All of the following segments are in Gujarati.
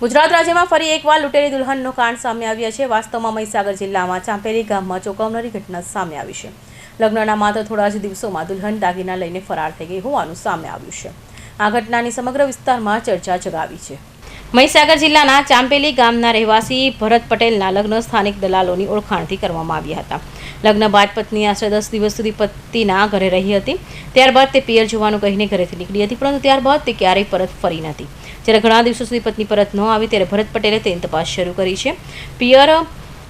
ગુજરાત રાજ્યમાં ફરી એકવાર લૂંટેરી દુલ્હનનો કાંડ સામે આવ્યો છે। વાસ્તવમાં મહીસાગર જિલ્લામાં ચાંપેલી ગામમાં ચોંકાવનારી ઘટના સામે આવી છે। લગ્નના માત્ર થોડા જ દિવસોમાં દુલ્હન દાગીના લઈને ફરાર થઈ ગઈ હોવાનું સામે આવ્યું છે। આ ઘટનાની સમગ્ર વિસ્તારમાં ચર્ચા જગાવી છે। મહીસાગર જિલ્લાના ચાંપેલી ગામના રહેવાસી ભરત પટેલના લગ્ન સ્થાનિક દલાલોની ઓળખાણથી કરવામાં આવ્યા હતા। લગ્ન બાદ પત્ની આશરે 10 દિવસ સુધી પતિના ઘરે રહી હતી। ત્યારબાદ તે પિયર જવાનું કહીને ઘરેથી નીકળી હતી, પરંતુ ત્યારબાદ તે ક્યારેય પરત ફરી નથી। જ્યારે ઘણા દિવસો સુધી પત્ની પરત ન આવી ત્યારે ભરત પટેલે તેની તપાસ શરૂ કરી છે। પિયર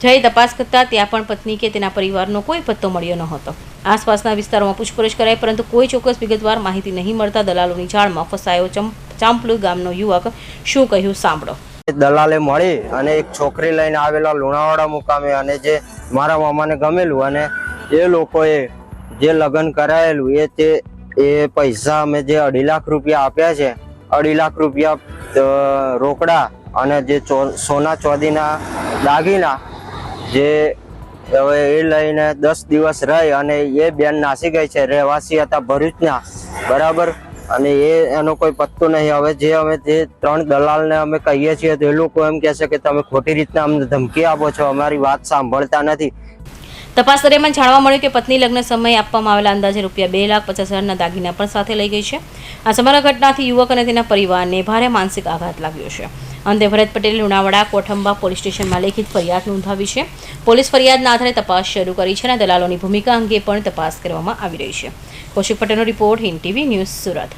જઈ તપાસ કરતા ત્યાં પણ પત્ની કે તેના પરિવારનો કોઈ પત્તો મળ્યો ન હતો। આસપાસના વિસ્તારોમાં પૂછપરછ કરાઈ, પરંતુ કોઈ ચોક્કસ વિગતવાર માહિતી નહીં મળતા દલાલોની જાળમાં ફસાયો ચાંપલુ ગામનો યુવક શું કહ્યું સાંભળો। દલાલે મળી અને એક છોકરી લઈને આવેલા લુણાવાડા મુકામે, અને જે મારા મામાને ગમેલું અને એ લોકોએ જે લગ્ન કરાયેલું એ પૈસા અમે જે 2.5 લાખ રૂપિયા આપ્યા છે, 2.5 લાખ રૂપિયા રોકડા અને જે સોના ચોદીના દાગીના જે હવે એ લઈને 10 દિવસ રહી અને એ બેન નાસી ગઈ છે। રહેવાસી હતા ભરૂચના, બરાબર, અને એનો કોઈ પત્તો નહીં। હવે જે અમે જે 3 દલાલને અમે કહીએ છીએ તો એ લોકો એમ કહે છે કે તમે ખોટી રીતના અમને ધમકી આપો છો, અમારી વાત સાંભળતા નથી। તપાસ દરમિયાન જાણવા મળ્યું કે પત્ની લગ્ન સમયે આપવામાં આવેલા અંદાજે ₹2,50,000ના દાગીના પણ સાથે લઈ ગઈ છે। આ સમગ્ર ઘટનાથી યુવક અને તેના પરિવારને ભારે માનસિક આઘાત લાગ્યો છે। અંતે ભરત પટેલે લુણાવાડા કોઠંબા પોલીસ સ્ટેશનમાં લેખિત ફરિયાદ નોંધાવી છે। પોલીસ ફરિયાદના આધારે તપાસ શરૂ કરી છે અને દલાલોની ભૂમિકા અંગે પણ તપાસ કરવામાં આવી રહી છે। કૌશિક પટેલનો report, Hind TV news, Surat.